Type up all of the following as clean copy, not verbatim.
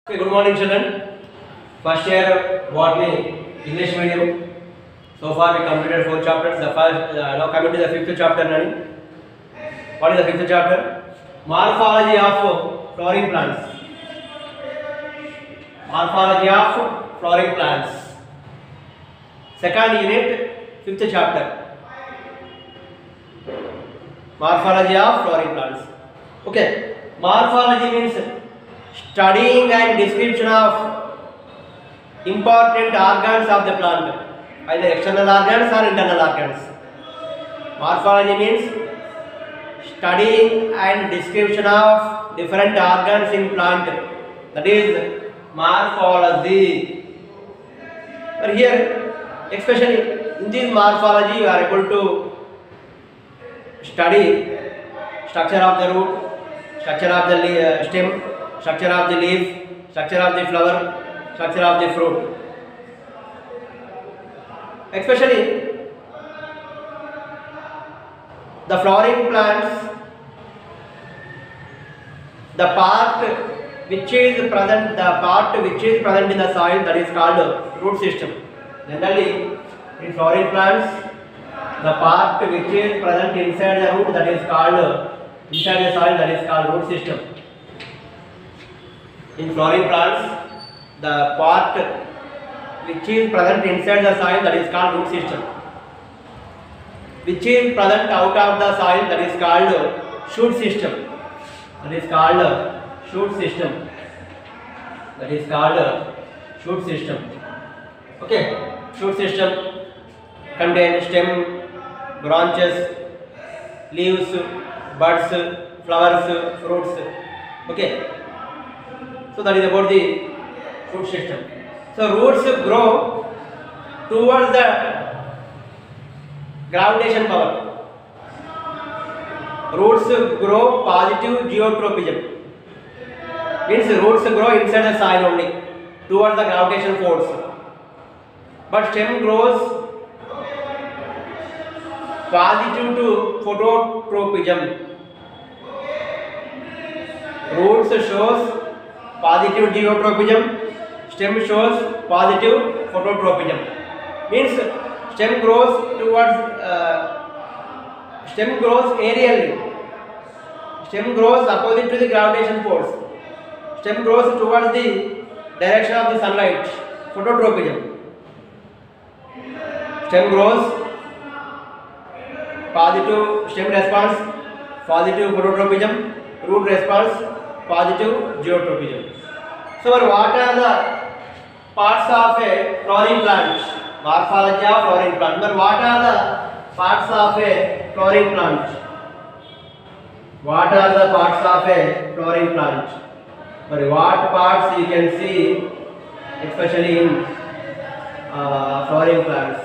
Okay, good morning, children. First year botany English medium. So far we completed 4 chapters. The first now coming to the fifth chapter. Nani? What is the fifth chapter? Morphology of flowering plants. Morphology of flowering plants. Second unit, fifth chapter. Morphology of flowering plants. Okay, morphology means studying and description of important organs of the plant, either external organs or internal organs. Morphology means studying and description of different organs in plant. That is morphology. But here, especially in this morphology, you are able to study structure of the root, structure of the stem, structure of the leaf, structure of the flower, structure of the fruit. Especially the flowering plants, the part which is present in the soil, that is called root system. Generally, in flowering plants, the part which is present inside the root, that is called inside the soil, that is called root system. In flowering plants, the part which is present inside the soil, that is called root system. Which is present out of the soil, that is called shoot system. That is called shoot system. That is called shoot system. Okay, shoot system contains stem, branches, leaves, buds, flowers, fruits. Okay. So that is about the root system. So roots grow towards the gravitation power. Roots grow positive geotropism. Means roots grow inside the soil only towards the gravitation force. But stem grows positive to phototropism. Roots shows positive geotropism, stem shows positive phototropism. Means stem grows aerially. Stem grows opposite to the gravitation force. Stem grows towards the direction of the sunlight, phototropism. Stem grows positive, stem response positive phototropism, root response positive geotropism. So what are the parts of a flowering plant? Morphology of flowering plant. But what are the parts of a flowering plant? What are the parts of a flowering plant? But what parts you can see, especially in flowering plants?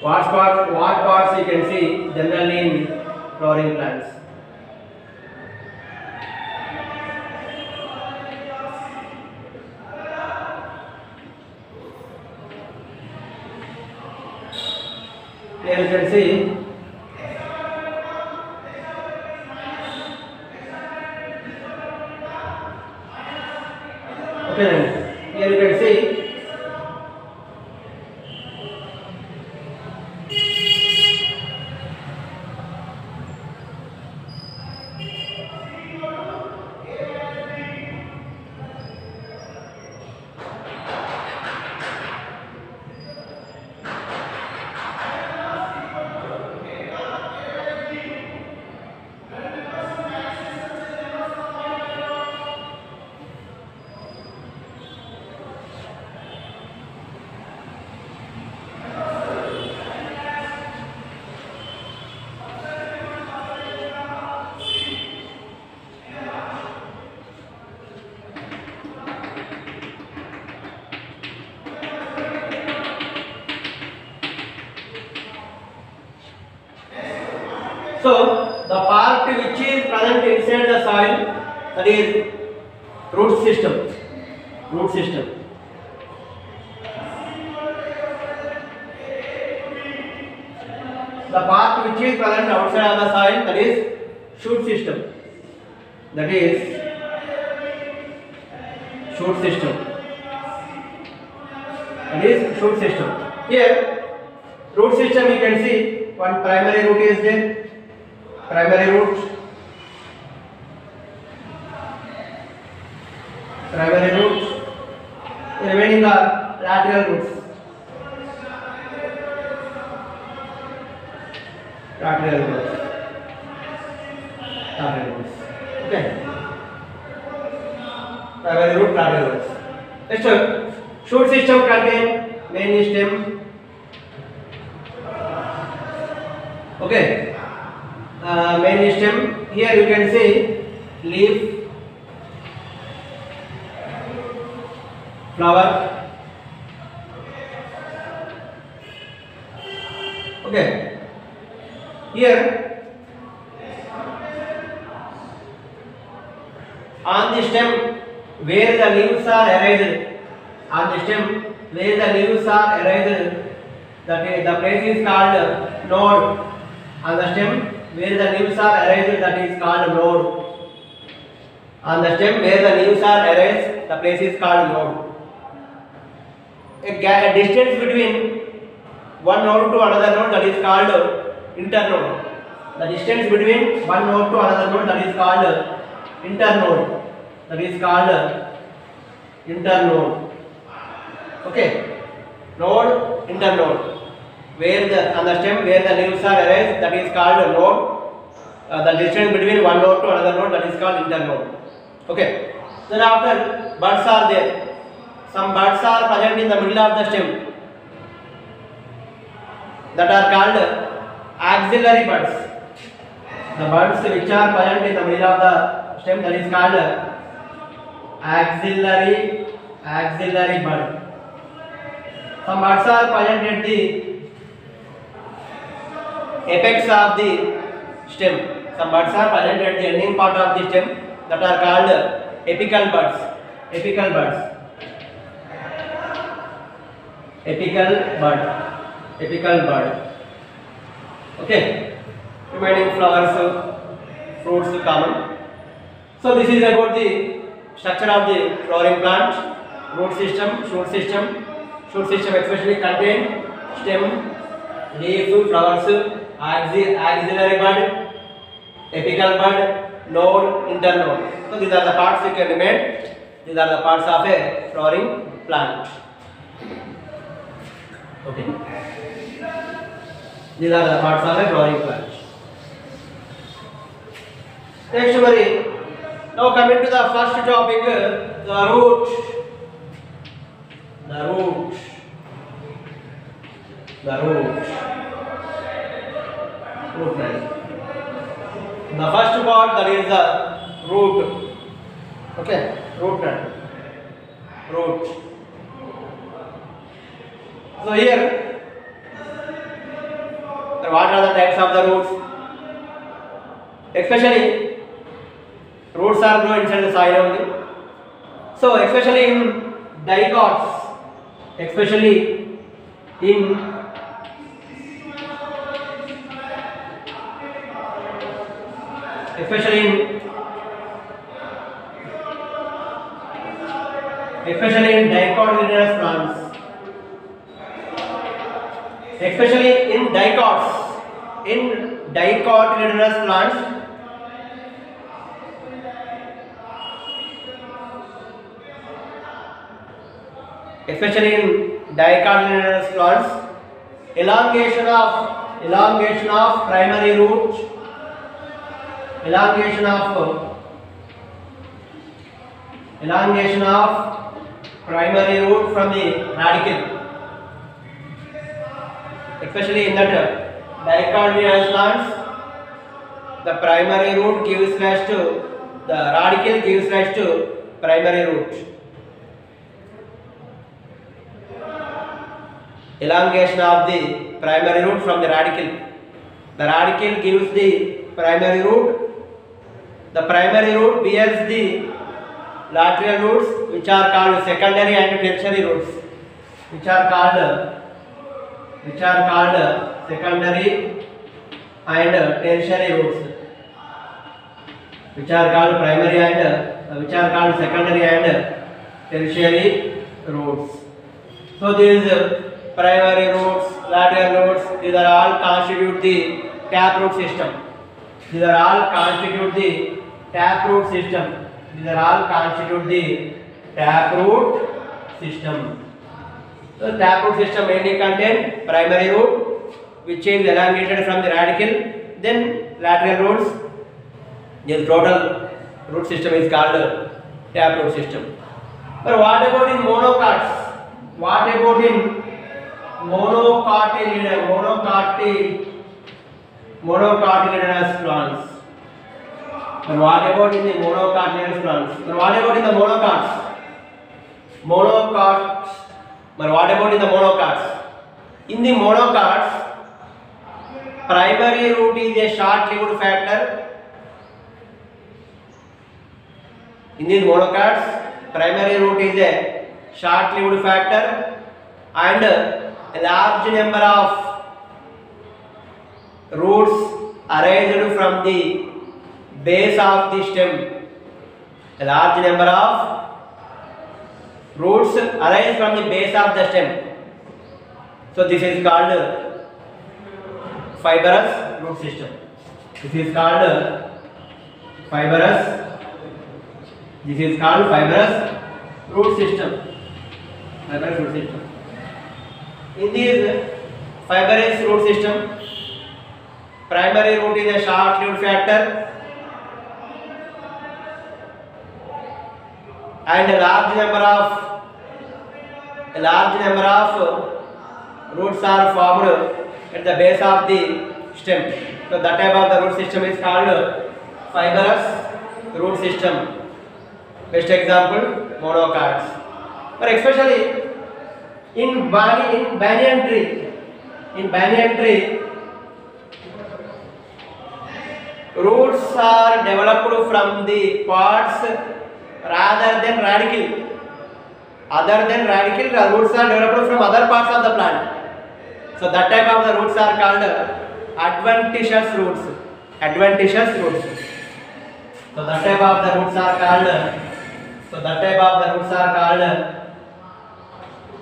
What parts you can see generally in flowering plants? Here you can see here you can see so the part which is present inside the soil, that is root system. Root system. The part which is present outside of the soil, that is shoot system. That is shoot system. That is shoot system. Here, root system you can see one primary root is there. Primary root. Primary root. Remaining are lateral roots. Lateral roots. Lateral roots. Okay. Primary root, lateral roots. Next, shoot system contain main stem. Okay. Main stem. Here you can see leaf, flower. Okay. Here on the stem where the leaves are arranged, on the stem where the leaves are arranged, the place is called node. On the stem where the leaves are arranged, that is called node. On the stem where the leaves are arranged, the place is called node. A distance between one node to another node, that is called internode. The distance between one node to another node, that is called internode. That is called internode. Okay. Node, internode. Where the on the stem where the leaves are arranged, that is called node. The distance between one node to another node, that is called internode. Okay. Then after buds are there. Some buds are present in the middle of the stem, that are called axillary buds. The buds which are present in the middle of the stem, that is called axillary bud. Some buds are present at the apex of the stem. Some buds are present at the ending part of the stem, that are called apical buds. Apical buds. Apical bud. Apical bud. Okay. Remaining flowers, fruits common. So this is about the structure of the flowering plant. Root system, shoot system. Shoot system especially contain stem, leaf, flowers, axillary bud, apical bud, node, internode. So these are the parts you can remain. These are the parts of a flowering plant. Okay. These are the parts of a flowering plant. Next, worry. Now coming to the first topic, the root. The root. The root. Root plant. The first part, that is the root. Okay, root plant. Root. So here, what are the types of the roots? Especially, roots are grown inside the soil only. So especially in dicots, especially in dicotyledonous plants. Especially in dicotyledonous plants, elongation of primary root, elongation of primary root from the radicle. Especially in that dicotyledonous plants, the primary root gives rise to, the radicle gives rise to primary root. Elongation of the primary root from the radicle. The radicle gives the primary root. The primary root bears the lateral roots, which are called secondary and tertiary roots, which are called secondary and tertiary roots. which are called primary and which are called secondary and tertiary roots. So these primary roots, lateral roots, these are all constitute the taproot system. These are all constitute the taproot system. These are all constitute the taproot system. So taproot system mainly contain primary root, which is elongated from the radicle, then lateral roots. This total root system is called taproot system. But what about in monocots? What about in monocotyledonous plants? And what about in the monocotyledonous plants? And what about in the monocots? But what about in the monocots? In the monocots, primary root is a short-lived factor. In these monocots, primary root is a short-lived factor, and a large number of roots arise from the base of the stem. A large number of roots arise from the base of the stem. So this is called fibrous root system. This is called fibrous. This is called fibrous root system. Fibrous root system. In this fibrous root system, primary root is a short-lived factor, and a large number of roots are formed at the base of the stem. So that type of the root system is called fibrous root system. Best example, monocots. But especially in banyan tree, roots are developed from the pods rather than radicle. Other than radicle, the roots are developed from other parts of the plant. So that type of the roots are called adventitious roots. Adventitious roots. So that type of the roots are called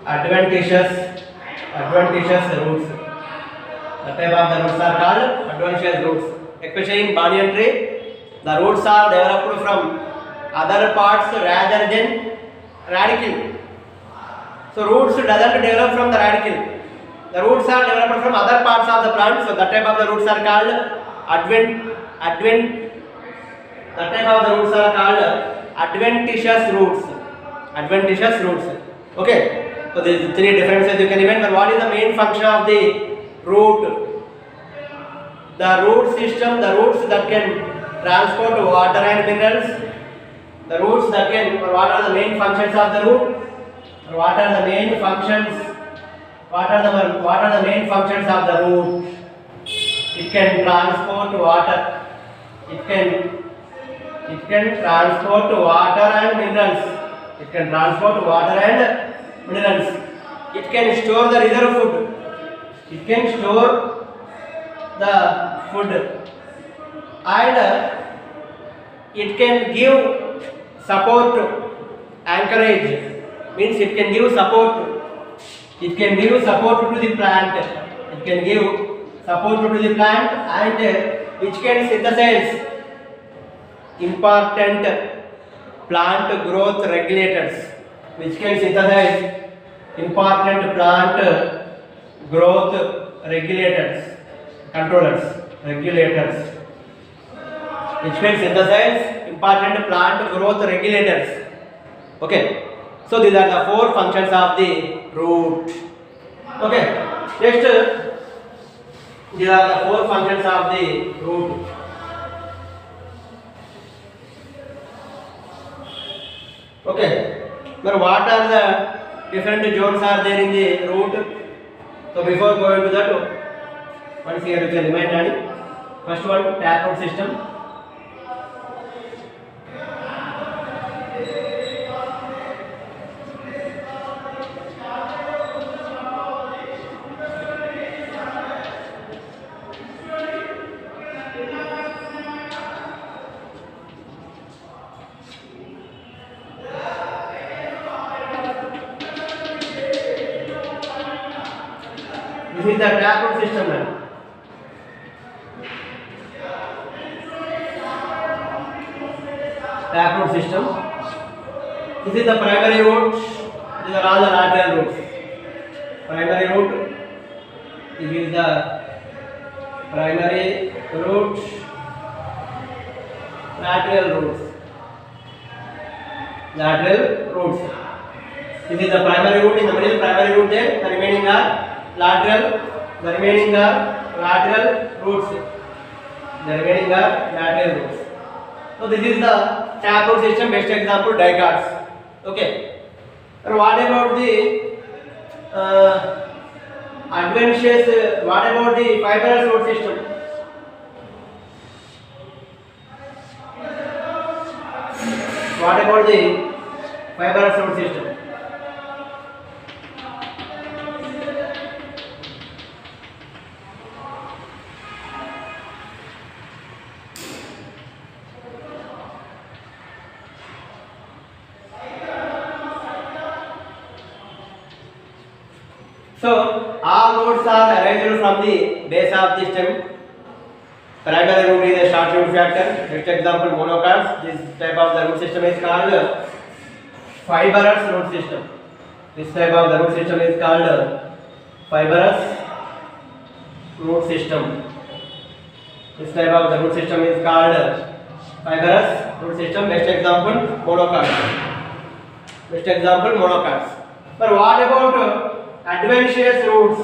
adventitious roots. That type of the roots are called adventitious roots. Especially in banyan tree, the roots are developed from other parts rather than radicle. So roots doesn't develop from the radicle. The roots are developed from other parts of the plant. So that type of the roots are called adventitious roots. Adventitious roots. Okay. So there is three differences you can remember. What is the main function of the root? The root system, the roots that can transport water and minerals. The roots that can, what are the main functions of the root? What are the main functions? What are the main functions of the root? It can transport water. It can transport water and minerals. It can transport water and minerals. It can store the reserve food. It can store the food, and it can give support, anchorage, means it can give support. It can give support to the plant. It can give support to the plant, and which can synthesize important plant growth regulators. Which can synthesize important plant growth regulators, controllers, regulators. Which can synthesize important plant growth regulators. Okay. So these are the four functions of the root. Okay. Next, these are the four functions of the root. Okay. Now what are the different zones are there in the root? So before going to that, once here you can remind. First one, taproot system. This is the taproot system now. Taproot system. This is the primary root. These are all the lateral roots. Primary root. This is the primary root. Lateral roots. Lateral roots. This is the primary root in the middle. Primary root there. The remaining are lateral. The remaining are lateral roots. The remaining are lateral roots. So this is the taproot system. Best example, dicots. Okay. And what about the adventitious? What about the fibrous root system? What about the fibrous root system? So all roots are arising from the base of the stem. Primary root is a short root factor. Next example, monocots. This type of the root system is called fibrous root system. This type of the root system is called fibrous root system. This type of the root system is called fibrous root system. Next example, monocots. Next example, monocots. But what about adventitious roots?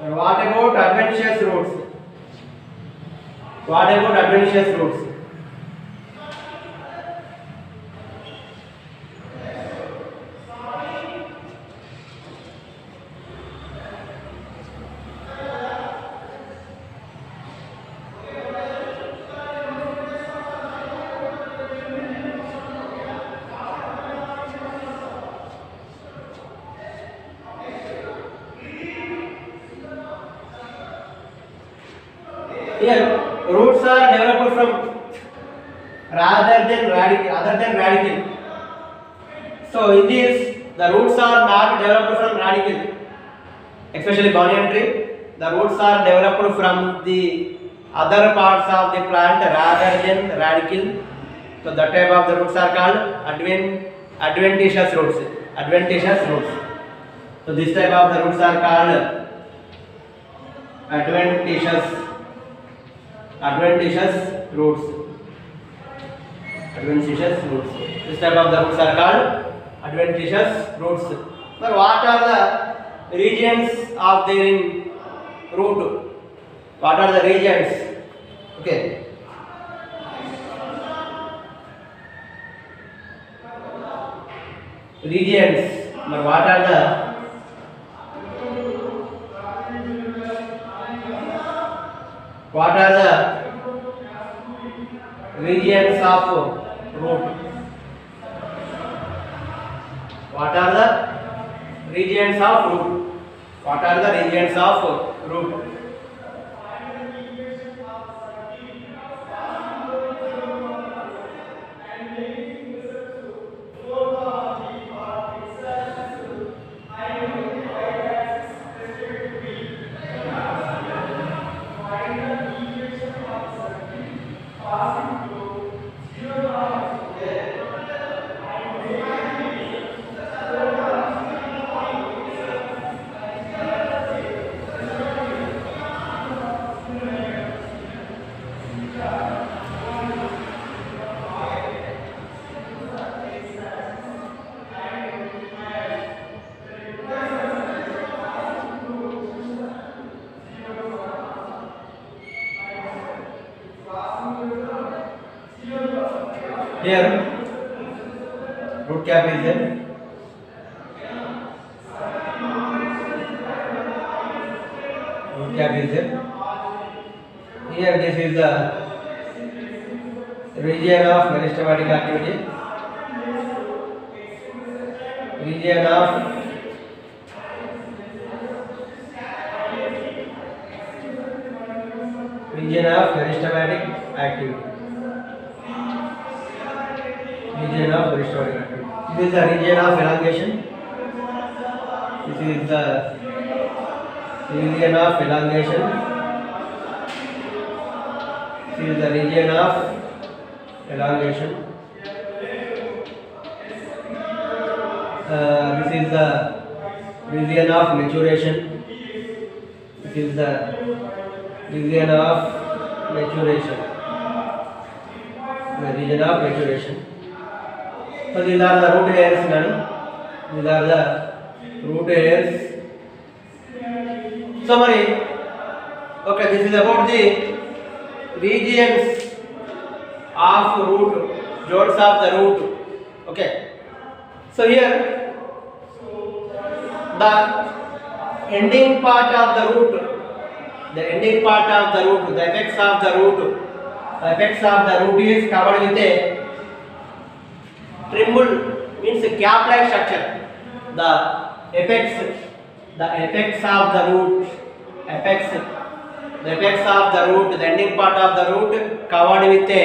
What about adventitious roots? What about adventitious roots? Here, roots are developed from other than radicle. So in this, the roots are not developed from radicle, especially banyan tree. The roots are developed from the other parts of the plant rather than radicle. So that type of the roots are called adventitious roots. Adventitious roots. So this type of the roots are called adventitious roots. Adventitious roots. This type of the roots are called adventitious roots. But what are the regions of their root? What are the regions? Okay. Regions. But what are the regions of root? What are the regions of root? What are the regions of root? Here, root cap is there. Root cap is there. Here, this is the region of meristematic activity. Region of meristematic activity. Region of meristematic activity. This is the region of elongation. This is the region of elongation. This is the region of elongation. This is the region of maturation. This is the region of maturation. The region of maturation. So these are the root hairs. These are the root hairs. Summary. Okay, this is about the regions of root, joints of the root. Okay. So here the ending part of the root, the apex of the root is covered with a tremble, means a cap-like structure. The apex of the root, the ending part of the root covered with a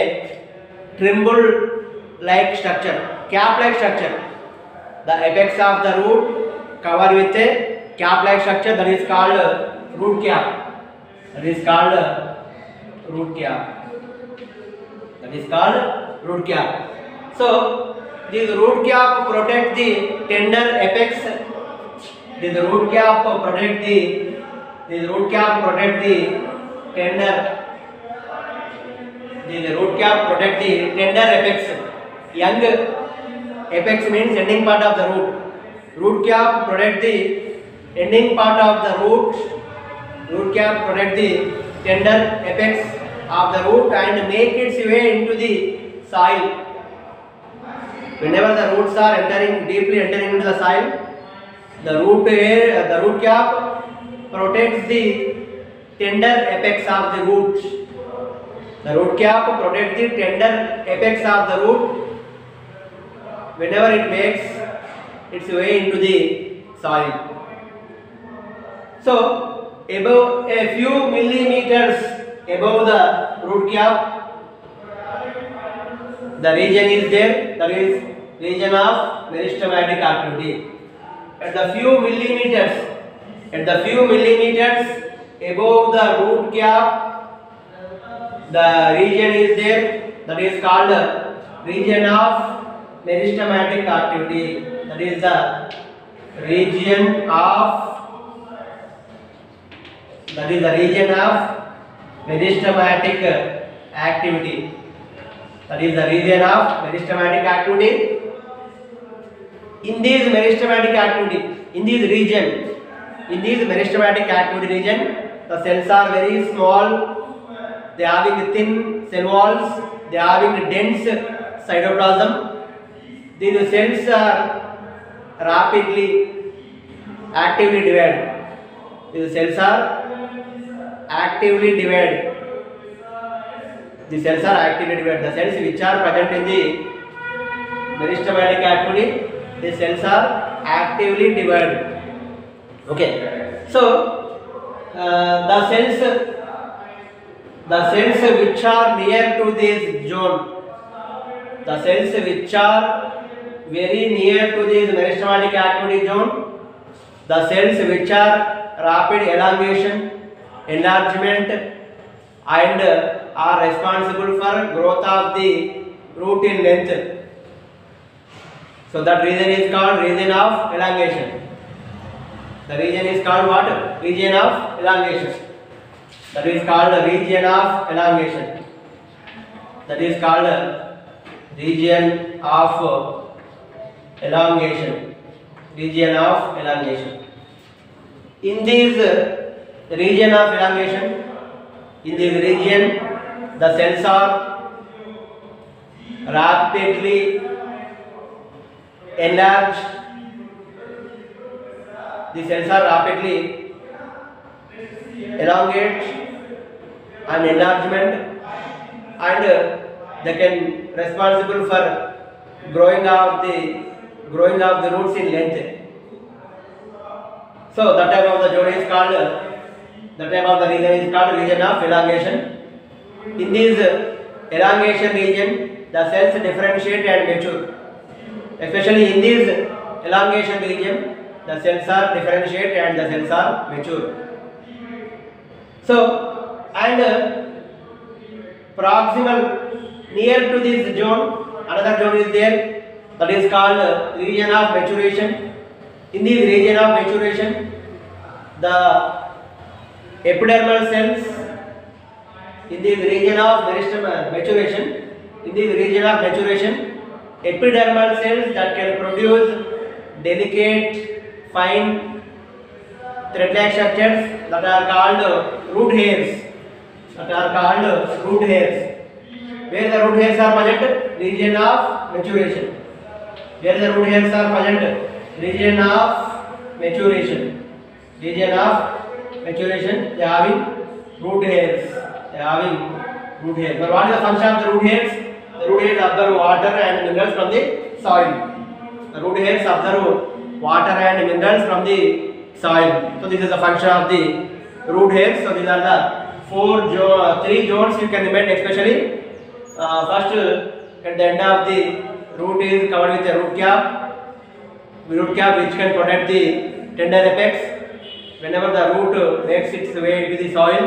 tremble-like structure, cap-like structure. The apex of the root covered with a cap-like structure, that is called root cap. That is called root cap. So this root cap protect the tender apex. This root cap protect the tender apex. Young apex means ending part of the root. Root cap protect the ending part of the root. Root cap protect the tender apex of the root and make its way into the soil. Whenever the roots are deeply entering into the soil, the root cap protects the tender apex of the root. The root cap protects the tender apex of the root whenever it makes its way into the soil. So above a few millimeters above the root cap, the region is there, that is region of meristematic activity. At the few millimeters above the root cap, the region is there, that is called region of meristematic activity. That is the region of meristematic activity. That is the region of meristematic activity. In this meristematic activity region, the cells are very small. They are having thin cell walls. They are having dense cytoplasm. These cells are actively divided. These cells are actively divided. The cells which are present in the meristematic activity, the cells are actively divided. Okay. So the cells which are near to this zone, the cells which are very near to this meristematic activity zone, the cells which are rapid elongation, enlargement and are responsible for growth of the root in length. So that region is called region of elongation. The region is called what? Region of elongation. That is called the region of elongation. That is called region of elongation. Region of elongation. In this region of elongation, in this region, the cells are rapidly enlarged. The cells are rapidly elongate and enlargement, and they can responsible for growing of the roots in length. So that type of the zone is called, that type of the region is called region of elongation. In this elongation region, the cells differentiate and mature. Especially in this elongation region, the cells are differentiate and the cells are mature. So, and proximal near to this zone, another zone is there, that is called region of maturation. In this region of maturation, the epidermal cells, in this region of maturation, epidermal cells that can produce delicate, fine thread-like structures that are called root hairs. Where the root hairs are present? Region of maturation. Where the root hairs are present? Region of maturation. They are having root hairs. But what is the function of the root hairs? The root hairs absorb water and minerals from the soil. The root hairs absorb water and minerals from the soil. So this is the function of the root hairs. So these are the three zones you can remember, especially first at the end of the root is covered with a root cap which can protect the tender apex whenever the root makes its way into the soil,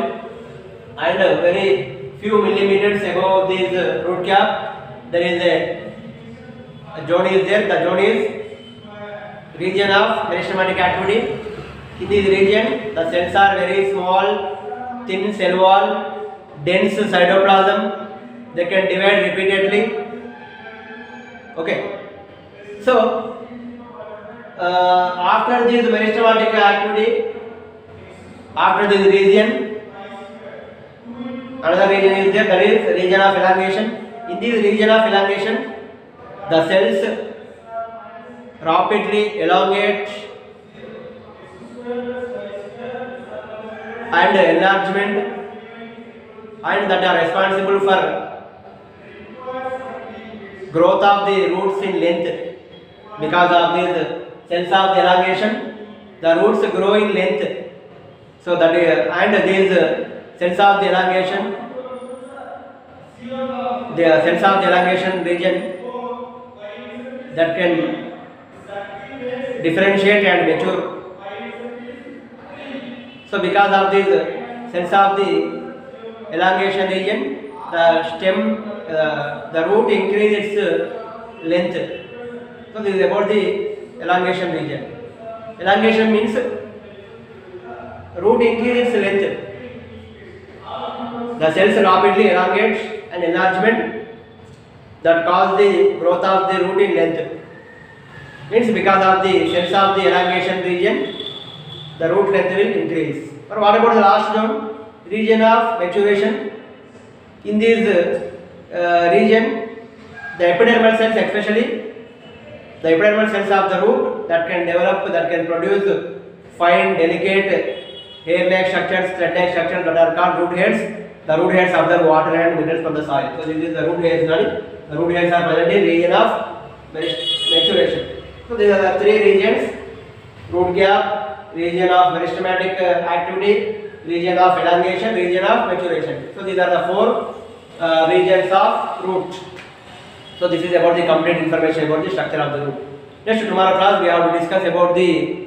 and very few millimeters above this root cap there is a zone is there. The zone is region of meristematic activity. In this region the cells are very small, thin cell wall, dense cytoplasm. They can divide repeatedly. Okay. So after this meristematic activity, after this region, another region is there, that is region of elongation. In this region of elongation, the cells rapidly elongate and enlargement, and that are responsible for growth of the roots in length. Because of these cells of the elongation, the roots grow in length. So that is, and these cells of the elongation, region that can differentiate and mature. So because of these cells of the elongation region, the stem, the root increases its length. So this is about the elongation region. Elongation means root increases length. The cells rapidly elongate and enlargement that cause the growth of the root in length. Means because of the cells of the elongation region, the root length will increase. But what about the last zone? Region of maturation. In this region, the epidermal cells, especially the epidermal cells of the root that can develop, that can produce fine, delicate hair-like structures, thread-like structures that are called root hairs. The root hairs absorb water and minerals from the soil. So this is the root hairs. The root hairs are present in region of maturation. So these are the three regions: root cap, region of meristematic activity, region of elongation, region of maturation. So these are the four regions of root. So this is about the complete information about the structure of the root. Next, tomorrow class we have to discuss about the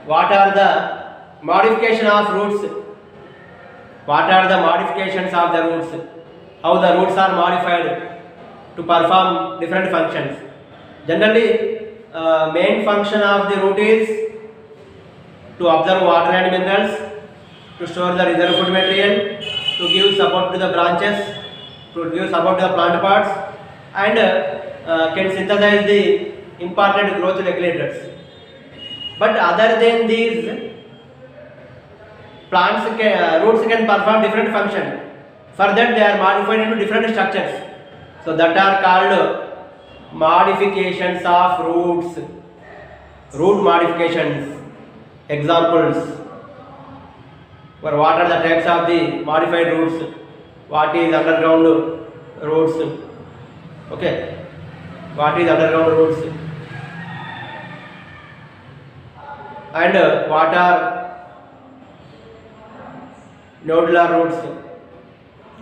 what are the modification of roots. What are the modifications of the roots? How the roots are modified to perform different functions. Generally, main function of the root is to absorb water and minerals, to store the reserve food material, to give support to the branches, to give support to the plant parts, and can synthesize the important growth regulators. But other than these, roots can perform different functions. For that, they are modified into different structures. So that are called modifications of roots. Root modifications. Examples. What are the types of the modified roots? What is underground roots? Okay. What is underground roots? And what are nodular roots?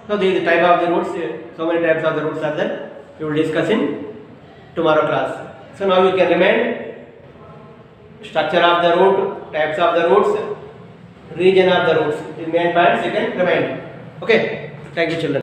So these type of the roots, so many types of the roots are there. We will discuss in tomorrow class. So now you can remind structure of the root, types of the roots, region of the roots. The main points you can remind. Okay, thank you children.